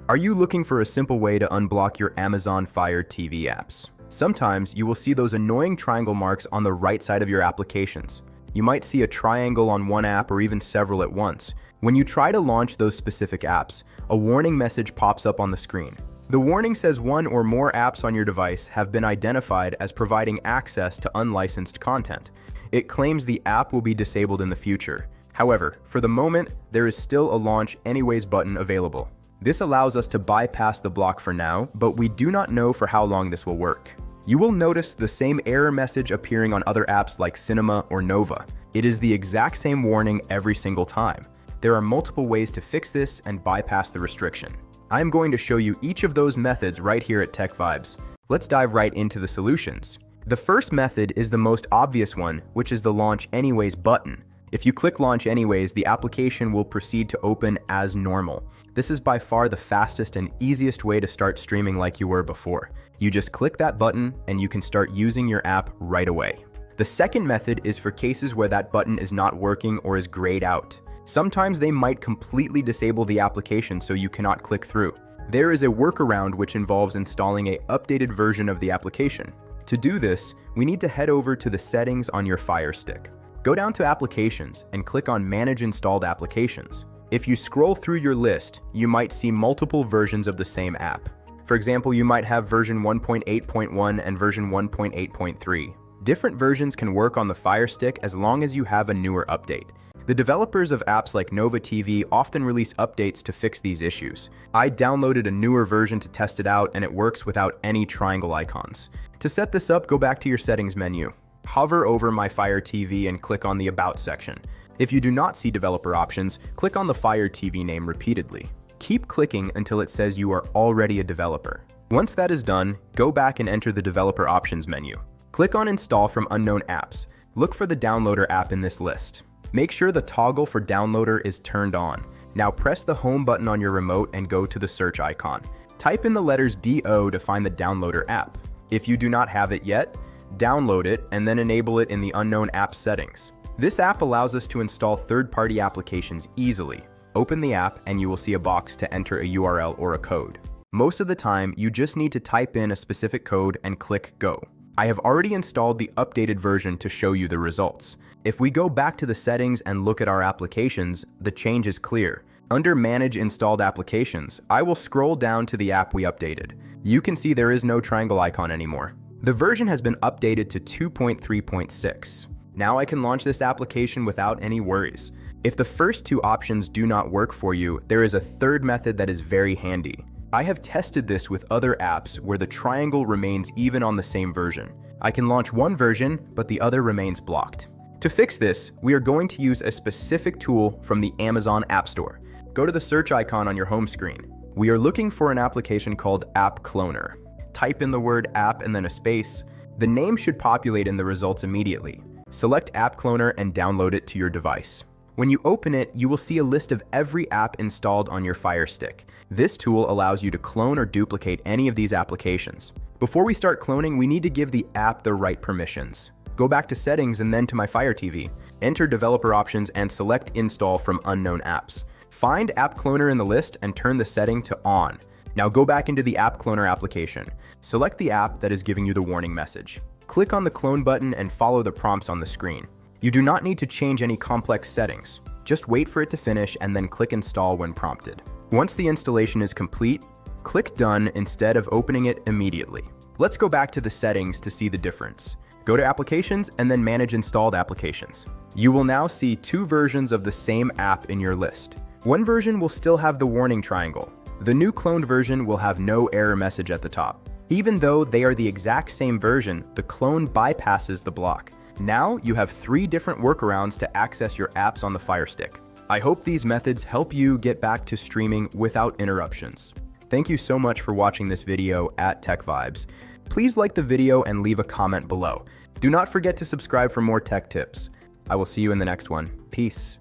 Are you looking for a simple way to unblock your Amazon Fire TV apps? Sometimes you will see those annoying triangle marks on the right side of your applications. You might see a triangle on one app or even several at once. When you try to launch those specific apps, a warning message pops up on the screen. The warning says one or more apps on your device have been identified as providing access to unlicensed content. It claims the app will be disabled in the future. However, for the moment, there is still a Launch Anyways button available. This allows us to bypass the block for now, but we do not know for how long this will work. You will notice the same error message appearing on other apps like Cinema or Nova. It is the exact same warning every single time. There are multiple ways to fix this and bypass the restriction. I am going to show you each of those methods right here at TechVibes. Let's dive right into the solutions. The first method is the most obvious one, which is the Launch Anyways button. If you click Launch Anyways, the application will proceed to open as normal. This is by far the fastest and easiest way to start streaming like you were before. You just click that button and you can start using your app right away. The second method is for cases where that button is not working or is grayed out. Sometimes they might completely disable the application so you cannot click through. There is a workaround which involves installing an updated version of the application. To do this, we need to head over to the settings on your Firestick. Go down to Applications and click on Manage Installed Applications. If you scroll through your list, you might see multiple versions of the same app. For example, you might have version 1.8.1 and version 1.8.3. Different versions can work on the Firestick as long as you have a newer update. The developers of apps like Nova TV often release updates to fix these issues. I downloaded a newer version to test it out and it works without any triangle icons. To set this up, go back to your settings menu. Hover over My Fire TV and click on the About section. If you do not see developer options, click on the Fire TV name repeatedly. Keep clicking until it says you are already a developer. Once that is done, go back and enter the developer options menu. Click on Install from Unknown Apps. Look for the Downloader app in this list. Make sure the toggle for Downloader is turned on. Now press the Home button on your remote and go to the search icon. Type in the letters DO to find the Downloader app. If you do not have it yet, download it and then enable it in the Unknown Apps settings. This app allows us to install third-party applications easily. Open the app and you will see a box to enter a URL or a code. Most of the time, you just need to type in a specific code and click Go. I have already installed the updated version to show you the results. If we go back to the settings and look at our applications, the change is clear. Under Manage Installed Applications, I will scroll down to the app we updated. You can see there is no triangle icon anymore. The version has been updated to 2.3.6. Now I can launch this application without any worries. If the first two options do not work for you, there is a third method that is very handy. I have tested this with other apps where the triangle remains even on the same version. I can launch one version, but the other remains blocked. To fix this, we are going to use a specific tool from the Amazon App Store. Go to the search icon on your home screen. We are looking for an application called App Cloner. Type in the word app and then a space. The name should populate in the results immediately. Select App Cloner and download it to your device. When you open it, you will see a list of every app installed on your Firestick. This tool allows you to clone or duplicate any of these applications. Before we start cloning, we need to give the app the right permissions. Go back to Settings and then to My Fire TV. Enter Developer Options and select Install from Unknown Apps. Find App Cloner in the list and turn the setting to On. Now go back into the App Cloner application. Select the app that is giving you the warning message. Click on the Clone button and follow the prompts on the screen. You do not need to change any complex settings. Just wait for it to finish and then click Install when prompted. Once the installation is complete, click Done instead of opening it immediately. Let's go back to the settings to see the difference. Go to Applications and then Manage Installed Applications. You will now see two versions of the same app in your list. One version will still have the warning triangle. The new cloned version will have no error message at the top. Even though they are the exact same version, the clone bypasses the block. Now you have 3 different workarounds to access your apps on the Firestick. I hope these methods help you get back to streaming without interruptions. Thank you so much for watching this video at TechVibes. Please like the video and leave a comment below. Do not forget to subscribe for more tech tips. I will see you in the next one. Peace.